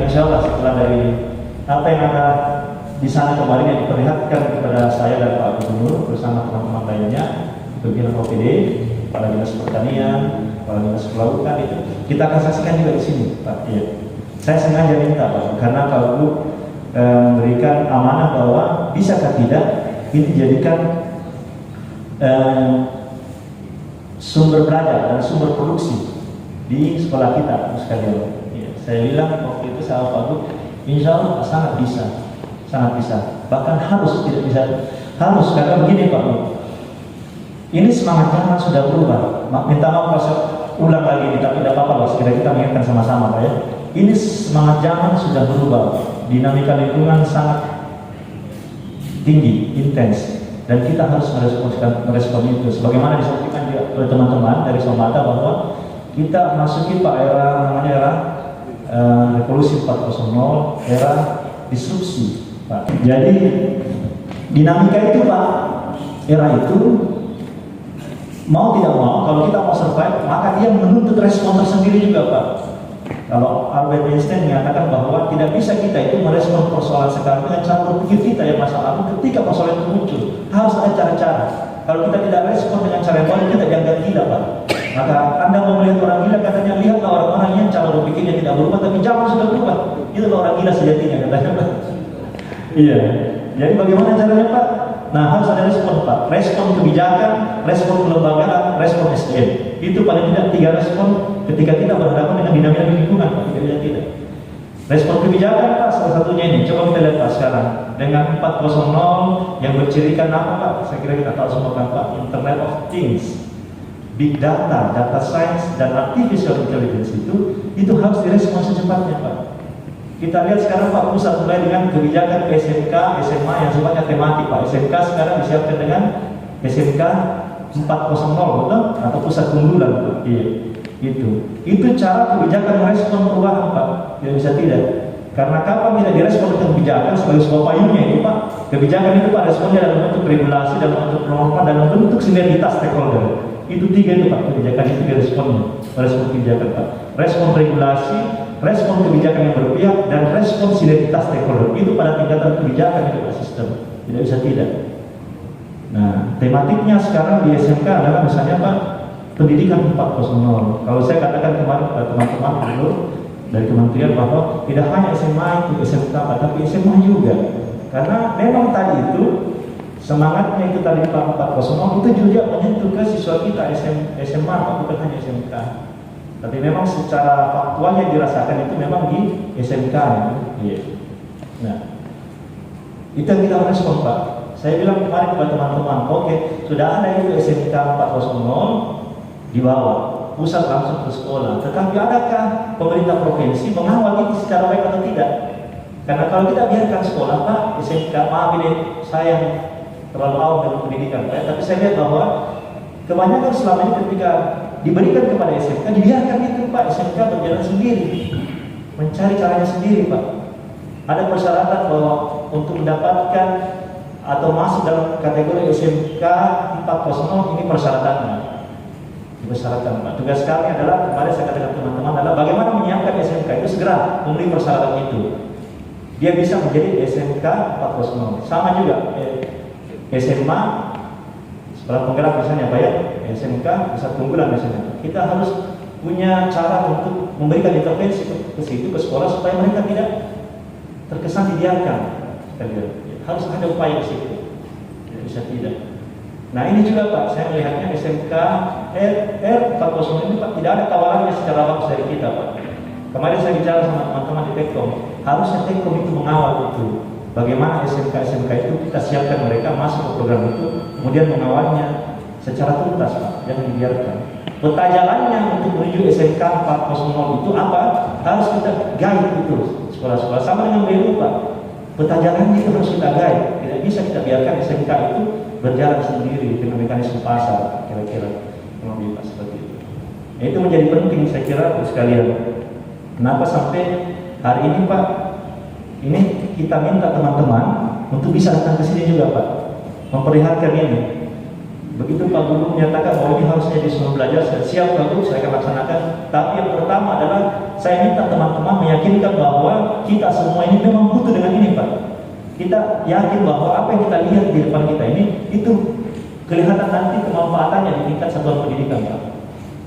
insya Allah setelah dari apa yang ada di sana kemarin yang diperlihatkan kepada saya dan Pak Gubernur bersama teman-teman lainnya, pimpinan OPD, Kepala Dinas Pertanian, Kepala Dinas Kelautan itu kita akan saksikan juga di sini, Pak. Iya. Saya sengaja minta Pak, karena Pak Gubernur memberikan amanah bahwa bisakah tidak ini dijadikan sumber belajar dan sumber produksi di sekolah kita sekalian. Ya, saya bilang waktu itu sama Pak Gubernur, insya Allah sangat bisa, bahkan harus, tidak bisa, harus, karena begini Pak Gubernur, ini semangat zaman sudah berubah. Minta maaf kalau saya ulang lagi ini, tapi tidak apa-apa, sekiranya kita mengingatkan sama-sama Pak ya. Ini semangat zaman sudah berubah, dinamika lingkungan sangat tinggi, intens, dan kita harus merespon itu. Sebagaimana disampaikan juga oleh teman-teman dari Somata bahwa kita masuki Pak era revolusi 4.0, era disrupsi Pak. Jadi dinamika itu Pak, era itu mau tidak mau, kalau kita mau survive, maka dia menuntut respon tersendiri juga Pak. Kalau Albert Einstein mengatakan bahwa tidak bisa kita itu merespon persoalan sekarang dengan cara berpikir kita yang masa lalu ketika persoalan itu muncul. Harus ada cara-cara. Kalau kita tidak respon dengan cara yang baik, kita dianggap gila Pak. Maka Anda mau melihat orang gila, katanya lihatlah orang-orang yang cara berpikirnya tidak berubah, tapi zaman sudah berubah. Itulah orang gila sejatinya, katanya Pak. Iya. Jadi bagaimana caranya Pak? Nah, harus ada respon Pak. Respon kebijakan, respon kelembagaan, respon SDM. Itu paling tidak 3 respon ketika kita berhadapan dengan dinamika lingkungan Pak. Tidak. Respon kebijakan Pak, salah satunya ini. Coba kita lihat Pak sekarang. Dengan 4.0 yang bercirikan apa Pak? Saya kira kita tahu semua kan Pak. Internet of Things, Big Data, Data Science, dan Artificial Intelligence itu harus direspon secepatnya Pak. Kita lihat sekarang Pak, pusat mulai dengan kebijakan SMK, SMA yang sifatnya tematik Pak. SMK sekarang disiapkan dengan SMK 4.0 betul? Atau pusat keunggulan Pak. Iya, itu cara kebijakan merespon perubahan Pak. Tidak bisa tidak. Karena kapan tidak direspon dengan kebijakan sebagai sebuah payungnya itu Pak. Kebijakan itu Pak responnya dalam bentuk regulasi, dalam bentuk norma, dalam bentuk sinergitas stakeholder. Itu 3 itu Pak, kebijakan itu diresponnya. Respon kebijakan Pak. Respon regulasi, respon kebijakan yang berpihak, dan respon sinergitas stakeholder. Itu pada tingkatan kebijakan itu Pak, sistem. Tidak bisa tidak. Nah, tematiknya sekarang di SMK adalah misalnya Pak, pendidikan 4.0. Kalau saya katakan kemarin kepada teman-teman dulu dari kementerian bahwa tidak hanya SMA itu SMK Pak, tapi SMA juga. Karena memang tadi itu semangatnya itu tadi Pak 4.0 itu juga menyentuh ke siswa kita SMA Pak, bukan hanya SMK. Tapi memang secara faktualnya dirasakan itu memang di SMK ya. Iya. Nah, itu yang kita respon Pak. Saya bilang kemarin kepada teman-teman, oke, sudah ada itu SMK 4.0 di bawah, pusat langsung ke sekolah. Tetapi adakah pemerintah provinsi mengawal itu secara baik atau tidak? Karena kalau kita biarkan sekolah Pak, SMK, maaf ini saya terlalu awam dalam pendidikan Pak, tapi saya lihat bahwa kebanyakan selama ini ketika diberikan kepada SMK, dibiarkan itu Pak, SMK berjalan sendiri, mencari caranya sendiri Pak. Ada persyaratan bahwa untuk mendapatkan atau masuk dalam kategori SMK 4.0 ini persyaratannya. Persyaratan Pak. Tugas kami adalah, kemarin saya katakan teman-teman, adalah bagaimana menyiapkan SMK itu segera memenuhi persyaratan itu. Dia bisa menjadi SMK 4.0. Sama juga SMA sekolah penggerak misalnya Pak ya, SMK bisa keunggulan misalnya. Kita harus punya cara untuk memberikan intervensi ke situ, ke sekolah supaya mereka tidak terkesan dibiarkan. Harus ada upaya ke situ. Tidak bisa tidak. Nah ini juga Pak, saya melihatnya SMK R4.0 ini Pak, tidak ada tawarannya secara langsung dari kita Pak. Kemarin saya bicara sama teman-teman di Tekkom, harusnya Tekkom itu mengawal itu. Bagaimana SMK itu kita siapkan mereka masuk ke program itu, kemudian mengawalnya secara tuntas Pak, jangan dibiarkan. Peta jalannya untuk menuju SMK 4.0 itu apa? Harus kita guide itu sekolah-sekolah, sama dengan BU Pak. Peta jalannya itu harus kita guide. Tidak bisa kita biarkan SMK itu berjalan sendiri dengan mekanisme pasar, kira-kira lebih pas seperti itu. Itu menjadi penting saya kira sekalian. Kenapa sampai hari ini Pak, ini kita minta teman-teman untuk bisa datang ke sini juga Pak, memperlihatkan ini. Begitu Pak Guru menyatakan bahwa ini harusnya di semua belajar, siap Pak Guru, saya akan laksanakan. Tapi yang pertama adalah saya minta teman-teman meyakinkan bahwa kita semua ini memang butuh dengan ini Pak. Kita yakin bahwa apa yang kita lihat di depan kita ini itu kelihatan nanti kemanfaatannya di tingkat satuan pendidikan Pak.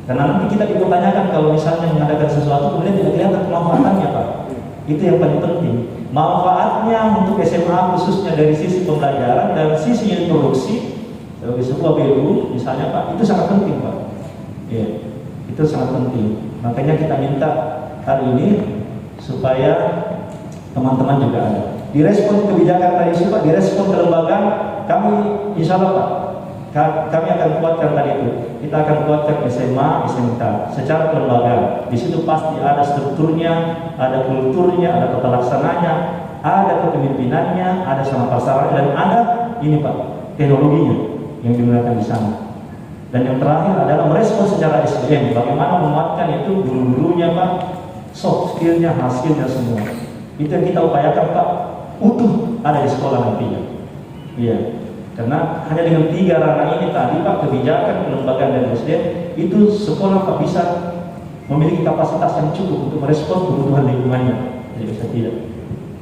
Karena nanti kita dipertanyakan kalau misalnya mengadakan sesuatu kemudian tidak kelihatan kemanfaatannya Pak. Itu yang paling penting. Manfaatnya untuk SMA khususnya dari sisi pembelajaran dan sisi produksi sebagai sebuah BU misalnya Pak, itu sangat penting Pak. Iya, itu sangat penting. Makanya kita minta hari ini supaya teman-teman juga ada. Direspon kebijakan tadi itu Pak, direspon kelembagaan, kami insya Allah Pak, kami akan kuatkan tadi itu. Kita akan kuatkan SMA, SMK secara kelembagaan. Di situ pasti ada strukturnya, ada kulturnya, ada tata laksananya, ada kepemimpinannya, ada sama pasaran, dan ada ini Pak, teknologinya yang digunakan di sana. Dan yang terakhir adalah merespon secara SDM, bagaimana menguatkan itu guru-gurunya Pak, soft skillnya, hasilnya semua. Itu yang kita upayakan Pak, utuh ada di sekolah nantinya. Iya, karena hanya dengan 3 ranah ini tadi Pak, kebijakan, kelembagaan dan SDM, itu sekolah Pak bisa memiliki kapasitas yang cukup untuk merespon kebutuhan lingkungannya. Jadi bisa tidak.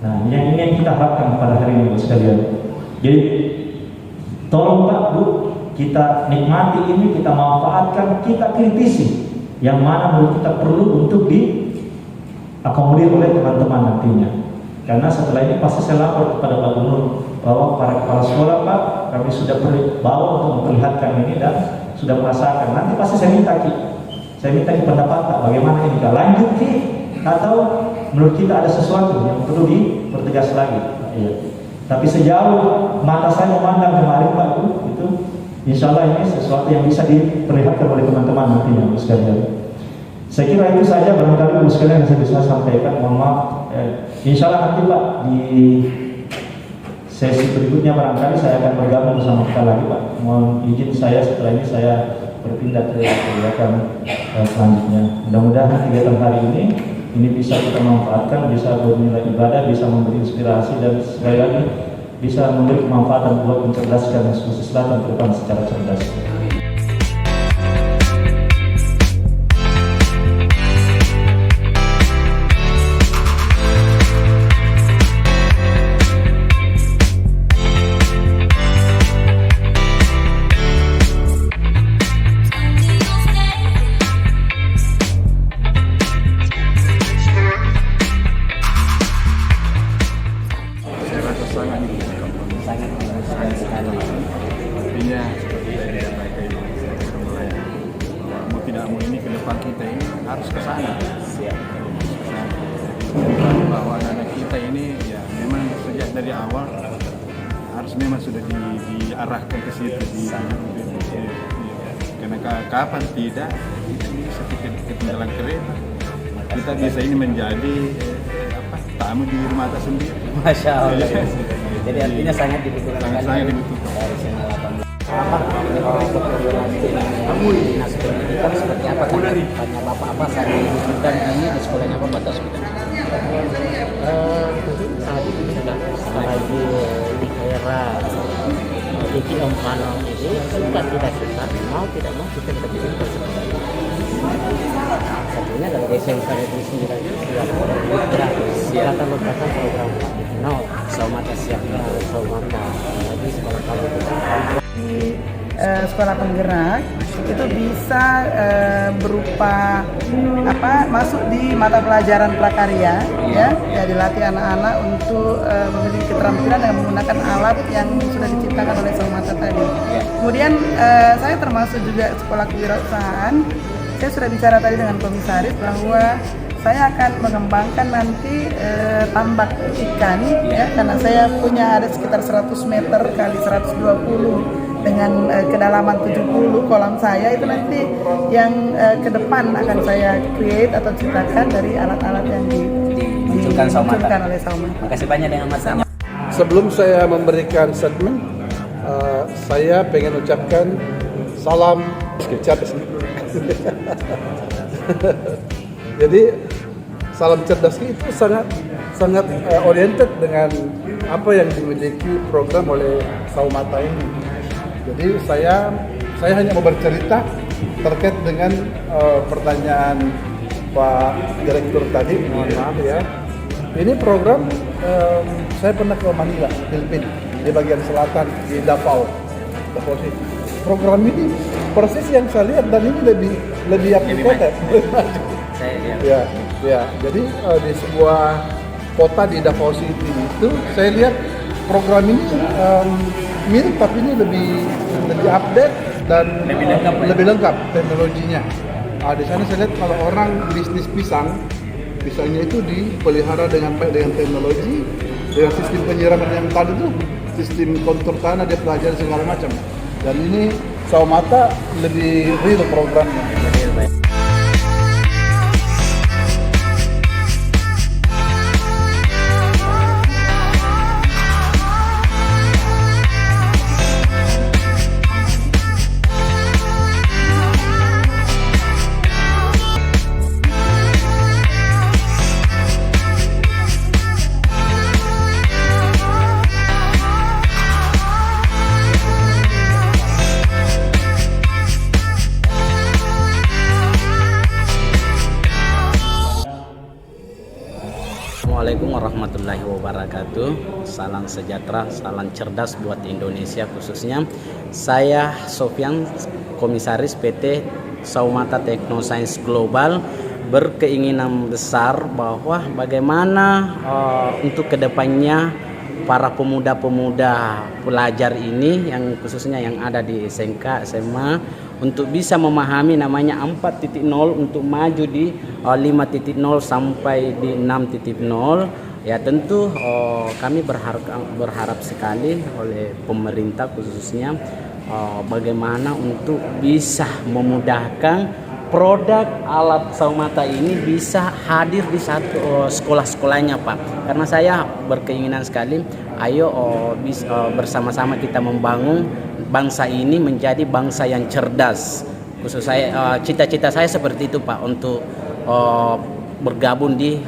Nah, yang ini yang kita harapkan pada hari ini sekalian. Jadi tolong Pak Bu, kita nikmati ini, kita manfaatkan, kita kritisi yang mana menurut kita perlu untuk diakomodir oleh teman-teman nantinya. Karena setelah ini pasti saya lapor kepada Pak Gubernur bahwa para kepala sekolah Pak, kami sudah bawa untuk memperlihatkan ini dan sudah merasakan. Nanti pasti saya minta pendapat Pak, bagaimana ini Kak, lanjut Ki, atau menurut kita ada sesuatu yang perlu dipertegas lagi. Iya. Tapi sejauh mata saya memandang kemarin Pak Bu, itu insya Allah ini sesuatu yang bisa diperlihatkan oleh teman-teman nantinya Bu sekalian. Saya kira itu saja barangkali Bu sekalian yang saya bisa sampaikan. Mohon maaf. Insya Allah nanti Pak di sesi berikutnya barangkali saya akan bergabung bersama kita lagi Pak. Mohon izin saya setelah ini saya berpindah ke kegiatan selanjutnya. Mudah-mudahan kegiatan hari ini bisa kita manfaatkan, bisa bernilai ibadah, bisa memberi inspirasi, dan sekali lagi bisa memberi kemanfaatan buat mencerdaskan Sulawesi Selatan ke depan secara cerdas. Artinya seperti tadi sampaikan Ibu Surabaya, bahwa mau tidak mau ini ke depan kita ini harus ke sana. Bahwa anak kita ini ya memang sejak dari awal harus memang sudah diarahkan ke situ karena kapan tidak kita ini seperti ketinggalan kereta, kita bisa ini menjadi tamu di rumah kita sendiri. Masya Allah. Jadi artinya sangat dibutuhkan. Sangat dibutuhkan. Dari SMA 18. Apa dinas pendidikan seperti apa kan? Tanya Bapak apa saat dibutuhkan ini di sekolahnya Bapak atau seperti apa? Saat ini sudah apalagi di era Diki Ompano ini sudah tidak suka, mau tidak mau kita berpikir seperti itu. Satunya adalah SMK Negeri 9 itu siap kata-kata program Saumata siap Saumata lagi sekolah kalau kita di sekolah penggerak itu bisa berupa masuk di mata pelajaran prakarya ya dilatih anak-anak untuk memiliki keterampilan dengan menggunakan alat yang sudah diciptakan oleh Saumata tadi. Kemudian saya termasuk juga sekolah kewirausahaan. Saya sudah bicara tadi dengan komisaris bahwa saya akan mengembangkan nanti tambak ikan ya, karena saya punya ada sekitar 100 meter kali 120 dengan kedalaman 70 kolam saya itu nanti yang ke depan akan saya create atau ciptakan dari alat-alat yang dimunculkan oleh Saumata. Makasih banyak dengan Mas. Sebelum saya memberikan statement, saya pengen ucapkan salam cerdas. Jadi salam cerdas itu sangat oriented dengan apa yang dimiliki program oleh Saumata ini. Jadi saya saya hanya mau bercerita terkait dengan pertanyaan Pak Direktur tadi. Mohon maaf ya. Ini program saya pernah ke Manila, Filipina, di bagian selatan di Davao City. Program ini persis yang saya lihat dan ini lebih applicated. Ya. Jadi di sebuah kota di Davao City itu saya lihat program ini mirip tapi ini lebih update dan lebih lengkap teknologinya. Di sana saya lihat kalau orang bisnis pisangnya itu dipelihara dengan baik dengan teknologi, dengan sistem penyiraman yang tadi itu, sistem kontur tanah dia pelajari segala macam. Dan ini Saumata lebih real programnya. Assalamualaikum warahmatullahi wabarakatuh. Salam sejahtera, salam cerdas buat Indonesia khususnya. Saya Sofyan, Komisaris PT Saumata Technoscience Global, berkeinginan besar bahwa bagaimana untuk kedepannya para pemuda-pemuda pelajar ini yang khususnya yang ada di SMK, SMA untuk bisa memahami namanya 4.0 untuk maju di 5.0 sampai di 6.0. Ya tentu kami berharap sekali oleh pemerintah khususnya bagaimana untuk bisa memudahkan produk alat Saumata ini bisa hadir di satu sekolah-sekolahnya Pak. Karena saya berkeinginan sekali, ayo bersama-sama kita membangun bangsa ini menjadi bangsa yang cerdas. Khusus saya, cita-cita saya seperti itu Pak, untuk bergabung di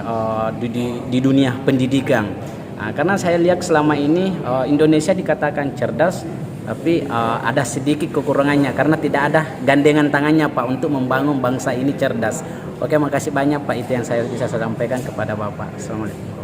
dunia pendidikan. Nah, karena saya lihat selama ini Indonesia dikatakan cerdas, tapi ada sedikit kekurangannya karena tidak ada gandengan tangannya Pak untuk membangun bangsa ini cerdas. Oke, makasih banyak Pak, itu yang saya bisa sampaikan kepada Bapak. Assalamualaikum.